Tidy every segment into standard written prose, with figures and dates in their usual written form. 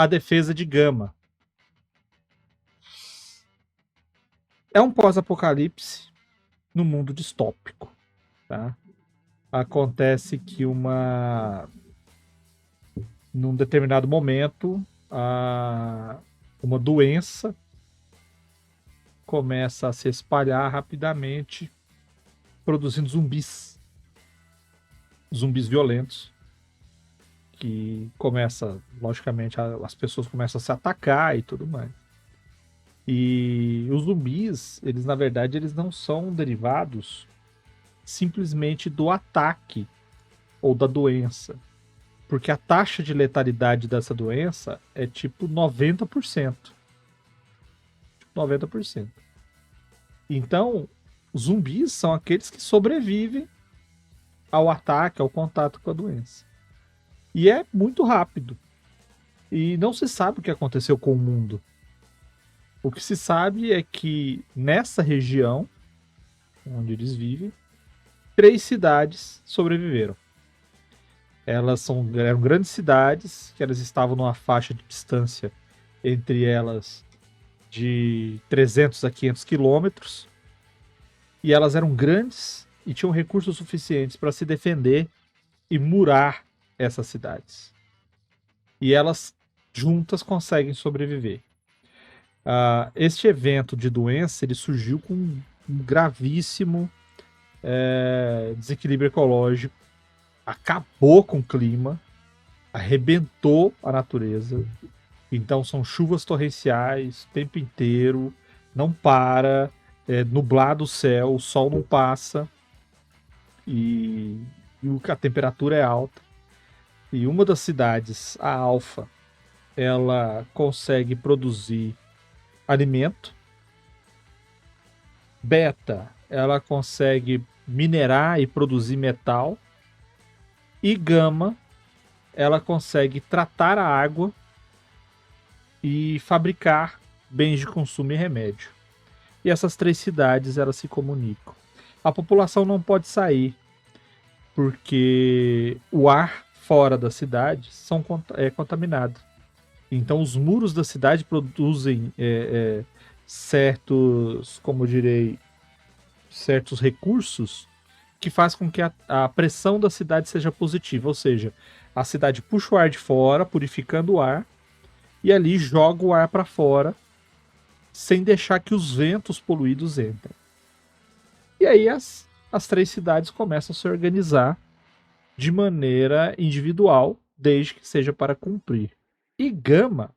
A defesa de Gama. É um pós-apocalipse no mundo distópico, tá? Acontece que num determinado momento, uma doença começa a se espalhar rapidamente, produzindo zumbis violentos, que começa, logicamente, as pessoas começam a se atacar e tudo mais. E os zumbis, eles na verdade, eles não são derivados simplesmente do ataque ou da doença. Porque a taxa de letalidade dessa doença é tipo 90%. 90%. Então, os zumbis são aqueles que sobrevivem ao ataque, ao contato com a doença. E é muito rápido. E não se sabe o que aconteceu com o mundo. O que se sabe é que nessa região onde eles vivem, 3 cidades sobreviveram. Elas eram grandes cidades, que elas estavam numa faixa de distância entre elas de 300 a 500 quilômetros. E elas eram grandes e tinham recursos suficientes para se defender e murar essas cidades. E elas juntas conseguem sobreviver. Este evento de doença ele surgiu com um gravíssimo desequilíbrio ecológico, acabou com o clima, arrebentou a natureza. Então são chuvas torrenciais o tempo inteiro, não para, nublado o céu, o sol não passa e a temperatura é alta. E uma das cidades, a Alfa, ela consegue produzir alimento. Beta, ela consegue minerar e produzir metal. E Gama, ela consegue tratar a água e fabricar bens de consumo e remédio. E essas 3 cidades, elas se comunicam. A população não pode sair, porque o ar fora da cidade é contaminado. Então os muros da cidade produzem certos, como eu direi, certos recursos que faz com que a pressão da cidade seja positiva, ou seja, a cidade puxa o ar de fora, purificando o ar, e ali joga o ar para fora, sem deixar que os ventos poluídos entrem. E aí as 3 cidades começam a se organizar de maneira individual, desde que seja para cumprir. E Gama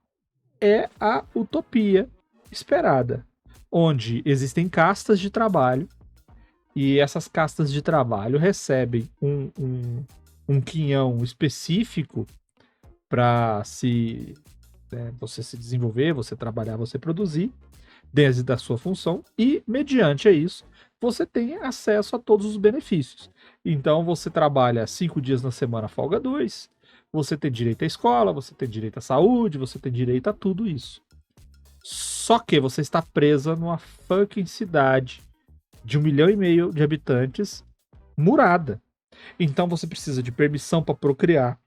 é a utopia esperada, onde existem castas de trabalho, e essas castas de trabalho recebem um quinhão específico para você se desenvolver, você trabalhar, você produzir, desde da sua função, e mediante isso, você tem acesso a todos os benefícios. Então você trabalha 5 dias na semana, folga 2, você tem direito à escola, você tem direito à saúde, você tem direito a tudo isso. Só que você está presa numa fucking cidade de 1,5 milhão de habitantes, murada. Então você precisa de permissão para procriar,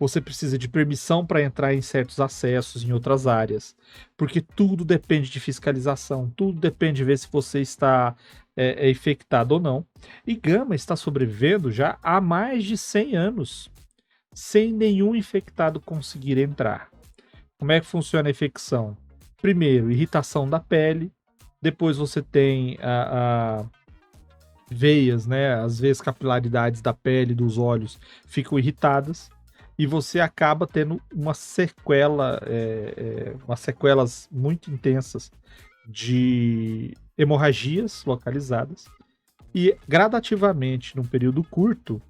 você precisa de permissão para entrar em certos acessos em outras áreas, porque tudo depende de fiscalização, tudo depende de ver se você está infectado ou não. E Gama está sobrevivendo já há mais de 100 anos, sem nenhum infectado conseguir entrar. Como é que funciona a infecção? Primeiro, irritação da pele, depois você tem veias, né? Às vezes capilaridades da pele, dos olhos ficam irritadas e você acaba tendo uma sequela, umas sequelas muito intensas de hemorragias localizadas e gradativamente, num período curto,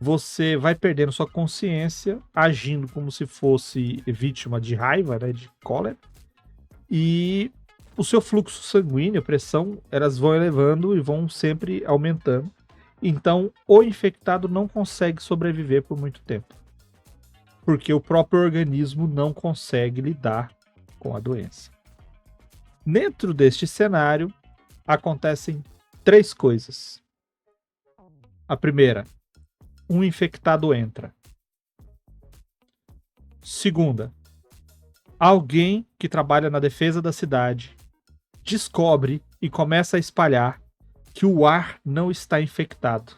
você vai perdendo sua consciência, agindo como se fosse vítima de raiva, né, de cólera, e o seu fluxo sanguíneo, a pressão, elas vão elevando e vão sempre aumentando. Então, o infectado não consegue sobreviver por muito tempo, porque o próprio organismo não consegue lidar com a doença. Dentro deste cenário, acontecem 3 coisas. A primeira, infectado entra. Segunda, Alguém que trabalha na defesa da cidade descobre e começa a espalhar que o ar não está infectado,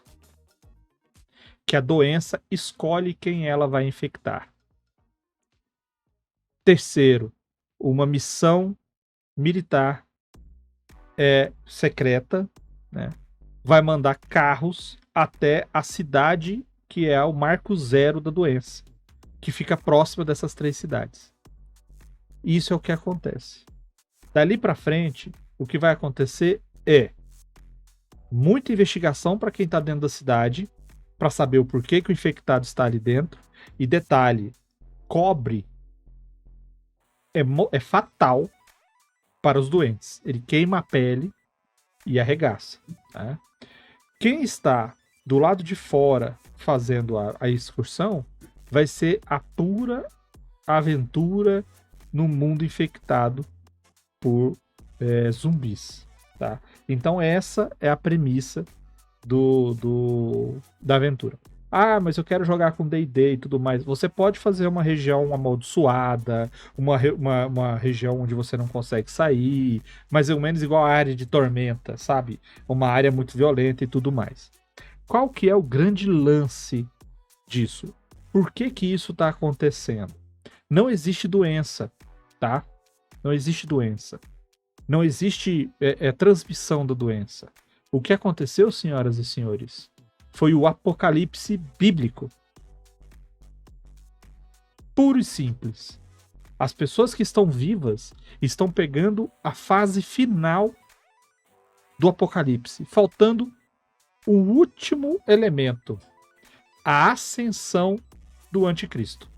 que a doença escolhe quem ela vai infectar. Terceiro, uma missão militar secreta, né, vai mandar carros até a cidade que é o marco zero da doença, que fica próxima dessas 3 cidades. Isso é o que acontece. Dali para frente, o que vai acontecer é muita investigação para quem está dentro da cidade, para saber o porquê que o infectado está ali dentro. E detalhe, cobre é fatal para os doentes. Ele queima a pele e arregaça. Tá? Quem está do lado de fora fazendo a excursão vai ser a pura aventura no mundo infectado por zumbis. Tá? Então essa é a premissa da aventura. Ah, mas eu quero jogar com D&D e tudo mais. Você pode fazer uma região amaldiçoada, uma região onde você não consegue sair, mais ou menos igual a área de Tormenta, sabe? Uma área muito violenta e tudo mais. Qual que é o grande lance disso? Por que que isso está acontecendo? Não existe doença, tá? Não existe doença. Não existe transmissão da doença. O que aconteceu, senhoras e senhores, foi o apocalipse bíblico. Puro e simples. As pessoas que estão vivas estão pegando a fase final do apocalipse, faltando o último elemento, a ascensão do anticristo.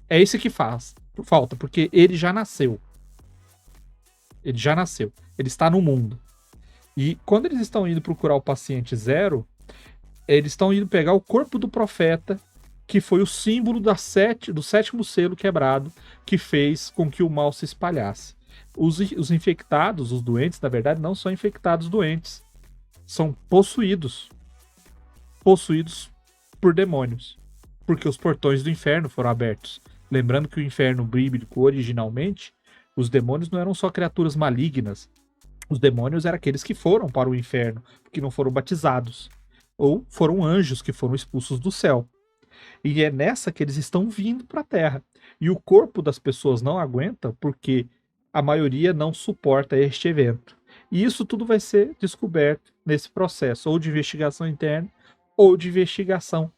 É isso que falta, porque ele já nasceu. Ele já nasceu. Ele está no mundo. E quando eles estão indo procurar o paciente zero, eles estão indo pegar o corpo do profeta, que foi o símbolo do 7º selo quebrado, que fez com que o mal se espalhasse. Os infectados, os doentes, na verdade, não são infectados doentes. São possuídos. Possuídos por demônios. Porque os portões do inferno foram abertos. Lembrando que o inferno bíblico, originalmente, os demônios não eram só criaturas malignas. Os demônios eram aqueles que foram para o inferno, porque não foram batizados. Ou foram anjos que foram expulsos do céu. E é nessa que eles estão vindo para a Terra. E o corpo das pessoas não aguenta porque a maioria não suporta este evento. E isso tudo vai ser descoberto nesse processo, ou de investigação interna, ou de investigação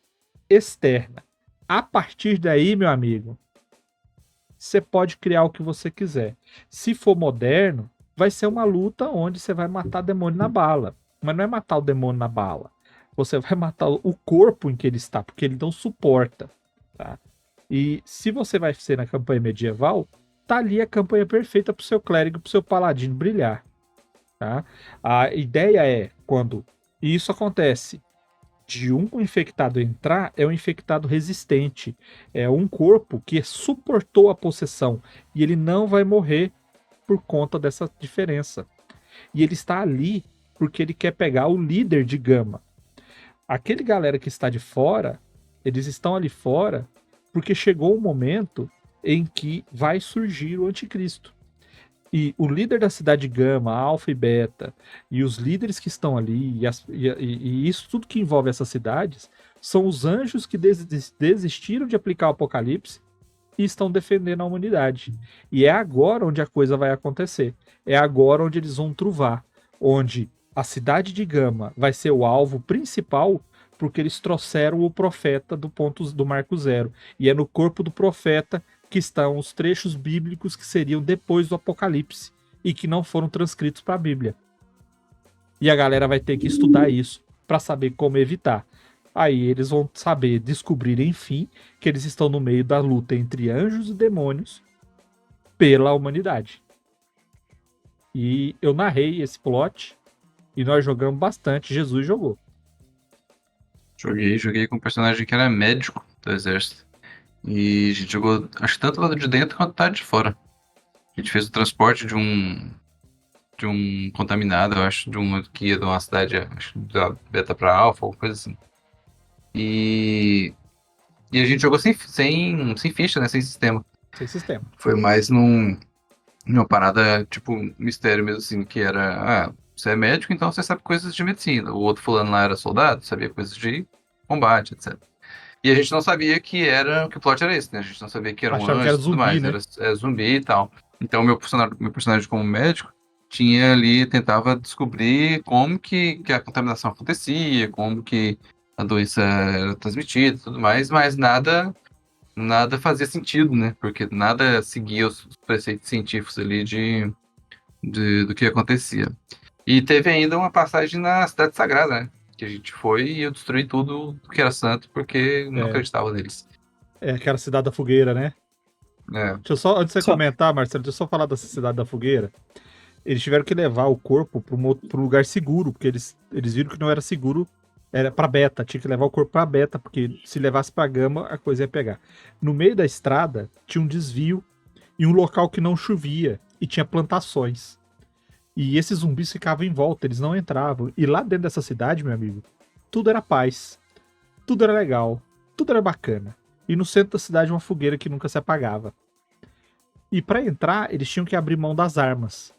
externa. A partir daí, meu amigo, você pode criar o que você quiser. Se for moderno, vai ser uma luta onde você vai matar demônio na bala. Mas não é matar o demônio na bala. Você vai matar o corpo em que ele está, porque ele não suporta. Tá? E se você vai ser na campanha medieval, tá ali a campanha perfeita para o seu clérigo, para o seu paladino brilhar. Tá? A ideia é, quando isso acontece, de um infectado entrar, é um infectado resistente. É um corpo que suportou a possessão. E ele não vai morrer por conta dessa diferença. E ele está ali porque ele quer pegar o líder de Gama. Aquele galera que está de fora, eles estão ali fora porque chegou o momento em que vai surgir o anticristo. E o líder da cidade Gama, Alfa e Beta, e os líderes que estão ali, e isso tudo que envolve essas cidades, são os anjos que desistiram de aplicar o Apocalipse e estão defendendo a humanidade. E é agora onde a coisa vai acontecer. É agora onde eles vão truvar. Onde a cidade de Gama vai ser o alvo principal, porque eles trouxeram o profeta do Marco Zero. E é no corpo do profeta que estão os trechos bíblicos que seriam depois do Apocalipse e que não foram transcritos para a Bíblia. E a galera vai ter que estudar isso para saber como evitar. Aí eles vão saber descobrir, enfim, que eles estão no meio da luta entre anjos e demônios pela humanidade. E eu narrei esse plot e nós jogamos bastante. Jesus jogou. Joguei com um personagem que era médico do exército. E a gente jogou, acho que tanto lado de dentro quanto lado de fora. A gente fez o transporte de um contaminado, eu acho, de um que ia de uma cidade, acho, da beta pra alfa, alguma coisa assim. E a gente jogou sem ficha, né? Sem sistema. Sem sistema. Foi mais numa parada, tipo, um mistério mesmo, assim, que era, você é médico, então você sabe coisas de medicina. O outro fulano lá era soldado, sabia coisas de combate, etc. E a gente não sabia que o plot era esse, né? A gente não sabia que era um Achava que era anjo e tudo zumbi, mais, né? era zumbi e tal. Então, meu personagem como médico tinha ali, tentava descobrir como que a contaminação acontecia, como que a doença era transmitida e tudo mais, mas nada fazia sentido, né? Porque nada seguia os preceitos científicos ali do que acontecia. E teve ainda uma passagem na Cidade Sagrada, né? Que a gente foi e eu destruí tudo que era santo porque não É, acreditava neles. é aquela cidade da fogueira, né? É, Deixa eu só, antes de você Só, comentar, Marcelo, deixa eu só falar dessa cidade da fogueira. Eles tiveram que levar o corpo para um lugar seguro, porque eles viram que não era seguro, era para beta, tinha que levar o corpo para beta, porque se levasse para gama, a coisa ia pegar. No meio da estrada tinha um desvio e um local que não chovia e tinha plantações. E esses zumbis ficavam em volta, eles não entravam. E lá dentro dessa cidade, meu amigo, tudo era paz, tudo era legal, tudo era bacana. E no centro da cidade uma fogueira que nunca se apagava. E para entrar, eles tinham que abrir mão das armas.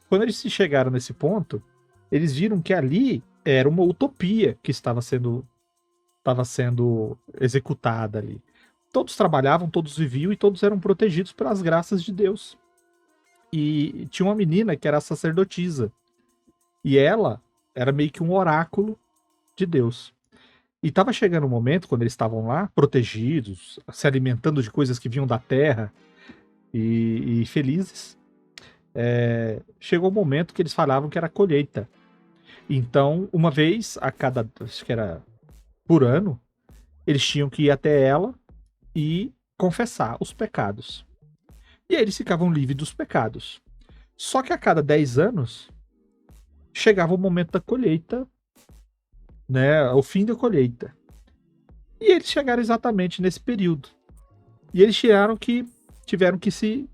Quando eles se chegaram nesse ponto, eles viram que ali era uma utopia que estava sendo executada ali. Todos trabalhavam, todos viviam e todos eram protegidos pelas graças de Deus. E tinha uma menina que era sacerdotisa. E ela era meio que um oráculo de Deus. E estava chegando um momento, quando eles estavam lá, protegidos, se alimentando de coisas que vinham da terra e felizes, chegou um momento que eles falavam que era colheita. Então, uma vez a cada, acho que era por ano, eles tinham que ir até ela e confessar os pecados. E aí eles ficavam livres dos pecados. Só que a cada 10 anos chegava o momento da colheita, né, o fim da colheita. E eles chegaram exatamente nesse período. E eles tiveram que se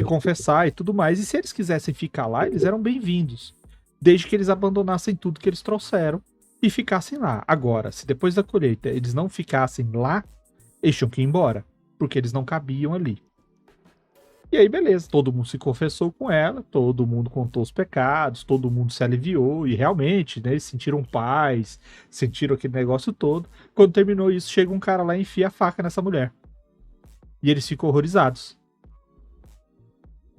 confessar e tudo mais. E se eles quisessem ficar lá, eles eram bem-vindos, desde que eles abandonassem tudo que eles trouxeram e ficassem lá. Agora, se depois da colheita eles não ficassem lá, eles tinham que ir embora, porque eles não cabiam ali. E aí, beleza, todo mundo se confessou com ela, todo mundo contou os pecados, todo mundo se aliviou, e realmente, né, eles sentiram paz, sentiram aquele negócio todo. Quando terminou isso, chega um cara lá e enfia a faca nessa mulher. E eles ficam horrorizados.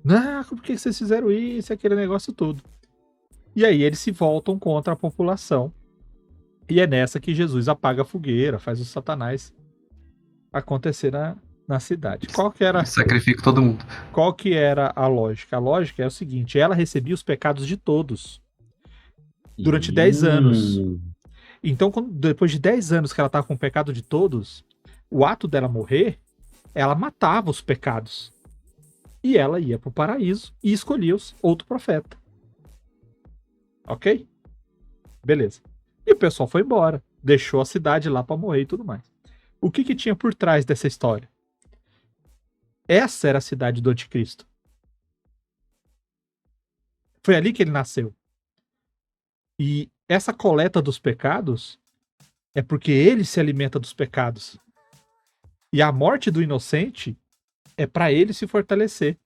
Não, por que vocês fizeram isso, aquele negócio todo? E aí eles se voltam contra a população. E é nessa que Jesus apaga a fogueira, faz o Satanás acontecer na cidade. sacrifica todo mundo. Qual que era a lógica? A lógica é o seguinte: ela recebia os pecados de todos durante 10 anos. Então, depois de 10 anos que ela estava com o pecado de todos, o ato dela morrer, ela matava os pecados. E ela ia para o paraíso e escolhia outro profeta. Ok? Beleza. E o pessoal foi embora. Deixou a cidade lá para morrer e tudo mais. O que tinha por trás dessa história? Essa era a cidade do anticristo. Foi ali que ele nasceu. E essa coleta dos pecados é porque ele se alimenta dos pecados. E a morte do inocente é para ele se fortalecer.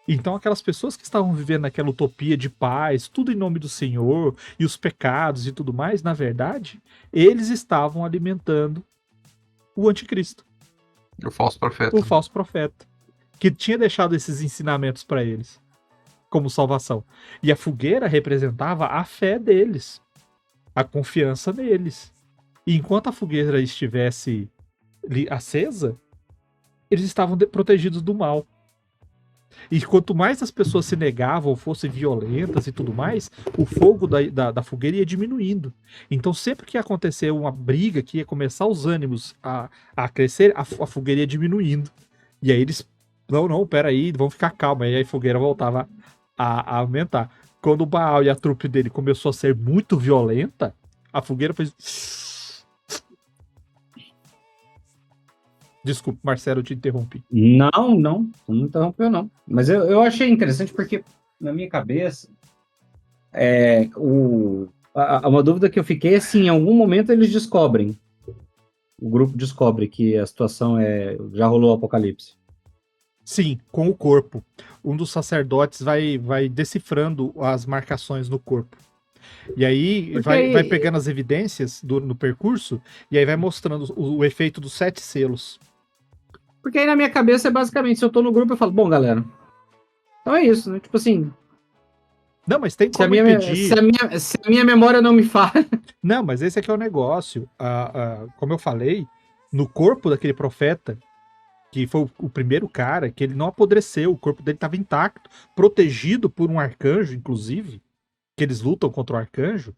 Então aquelas pessoas que estavam vivendo naquela utopia de paz, tudo em nome do Senhor, e os pecados e tudo mais, na verdade, eles estavam alimentando o anticristo. O falso profeta. O falso profeta. Que tinha deixado esses ensinamentos para eles como salvação. E a fogueira representava a fé deles, a confiança neles. E enquanto a fogueira estivesse acesa, eles estavam protegidos do mal. E quanto mais as pessoas se negavam ou fossem violentas e tudo mais, o fogo da fogueira ia diminuindo. Então, sempre que acontecer uma briga, que ia começar os ânimos a crescer, a fogueira ia diminuindo. E aí eles, não, peraí, vamos ficar calma. E aí a fogueira voltava a aumentar. Quando o Baal e a trupe dele começou a ser muito violenta, a fogueira fez... Desculpa, Marcelo, eu te interrompi. Não interrompeu, não. Mas eu achei interessante porque, na minha cabeça, uma dúvida que eu fiquei é assim, em algum momento eles descobrem o grupo descobre que a situação já rolou o apocalipse? Sim, com o corpo. Um dos sacerdotes vai decifrando as marcações no corpo. E aí Porque vai pegando as evidências no percurso, e aí vai mostrando o efeito dos 7 selos. Porque aí na minha cabeça é basicamente, se eu tô no grupo, eu falo, bom, galera, então é isso, né? Tipo assim, Não, mas tem se a como impedir. se a minha memória não me falha. Não, mas esse aqui é o negócio. Como eu falei, no corpo daquele profeta, que foi o primeiro cara, que ele não apodreceu, o corpo dele estava intacto, protegido por um arcanjo, inclusive, que eles lutam contra o arcanjo.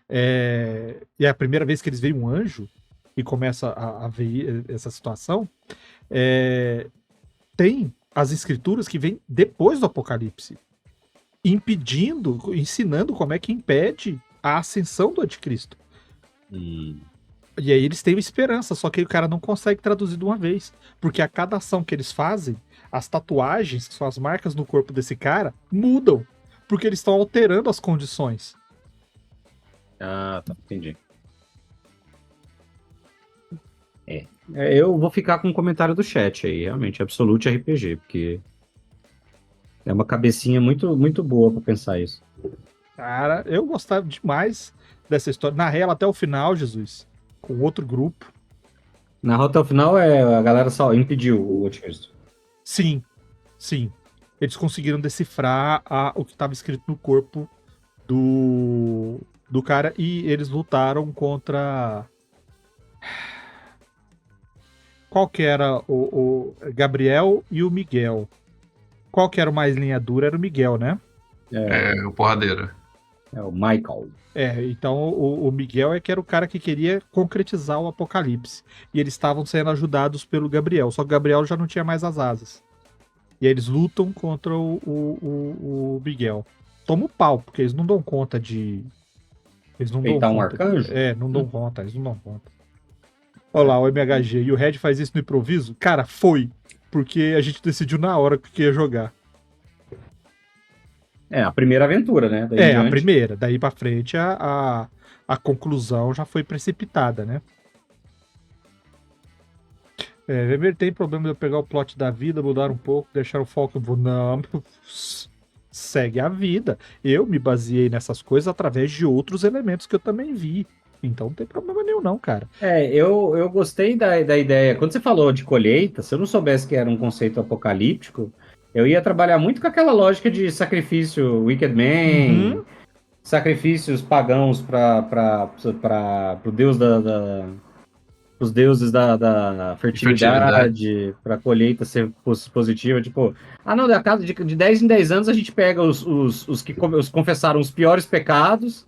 E é a primeira vez que eles veem um anjo e começa a ver essa situação. Tem as escrituras que vêm depois do Apocalipse, ensinando como é que impede a ascensão do anticristo. E aí eles têm esperança, só que o cara não consegue traduzir de uma vez. Porque a cada ação que eles fazem, as tatuagens, que são as marcas no corpo desse cara, mudam. Porque eles estão alterando as condições. Ah, tá, entendi. Eu vou ficar com o comentário do chat aí, realmente, Absolute RPG, porque é uma cabecinha muito, muito boa pra pensar isso. Cara, eu gostava demais dessa história. Narrei ela até o final, Jesus. Com outro grupo. Na rota ao final, a galera só impediu o anticristo. Sim, sim. Eles conseguiram decifrar o que estava escrito no corpo do cara e eles lutaram contra. Qual que era o Gabriel e o Miguel? Qual que era o mais linha dura? Era o Miguel, né? O porradeiro. É o Michael. Então o Miguel que era o cara que queria concretizar o apocalipse. E eles estavam sendo ajudados pelo Gabriel. Só que o Gabriel já não tinha mais as asas. E aí eles lutam contra o Miguel. Toma o pau, porque eles não dão conta de. Eles não Peitar dão um conta. arcanjo? Não dão conta, eles não dão conta. Olha lá, o MHG. E o Red faz isso no improviso? Cara, foi. Porque a gente decidiu na hora que ia jogar. A primeira aventura, né? Daí em a diante. primeira. Daí pra frente a conclusão já foi precipitada, né? Vermelho tem problema de eu pegar o plot da vida, mudar um pouco, deixar o foco. Não, segue a vida. Eu me baseei nessas coisas através de outros elementos que eu também vi. Então não tem problema nenhum, não, cara. Eu gostei da ideia. Quando você falou de colheita, se eu não soubesse que era um conceito apocalíptico, eu ia trabalhar muito com aquela lógica de sacrifício Wicked Man, sacrifícios pagãos para o deus os deuses da fertilidade, para a colheita ser positiva. Tipo, não, a cada de 10 em 10 anos a gente pega os que confessaram os piores pecados,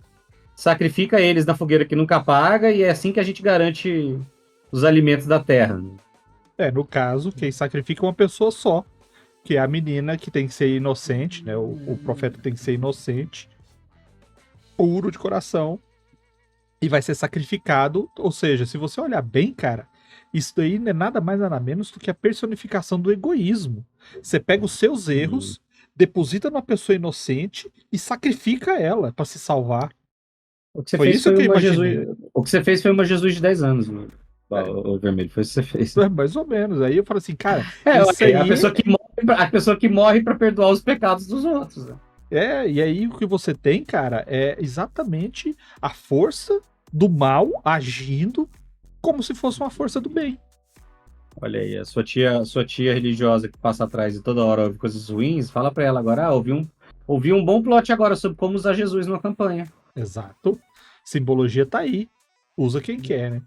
sacrifica eles na fogueira que nunca apaga, e é assim que a gente garante os alimentos da terra. No caso, quem sacrifica é uma pessoa só, que é a menina que tem que ser inocente, né? O profeta tem que ser inocente, puro de coração, e vai ser sacrificado. Ou seja, se você olhar bem, cara, isso daí não é nada mais nada menos do que a personificação do egoísmo. Você pega os seus erros, deposita numa pessoa inocente e sacrifica ela para se salvar. O que você fez foi uma Jesus. O que você fez foi uma Jesus de 10 anos, mano. O vermelho, foi isso que você fez. Mais ou menos. Aí eu falo assim, cara. Isso aí... a pessoa que morre para perdoar os pecados dos outros. Né? E aí o que você tem, cara, é exatamente a força do mal agindo como se fosse uma força do bem. Olha aí, a sua tia religiosa que passa atrás e toda hora ouve coisas ruins, fala pra ela agora, ouvi um bom plot agora sobre como usar Jesus numa campanha. Exato. Simbologia tá aí. Usa quem quer, né?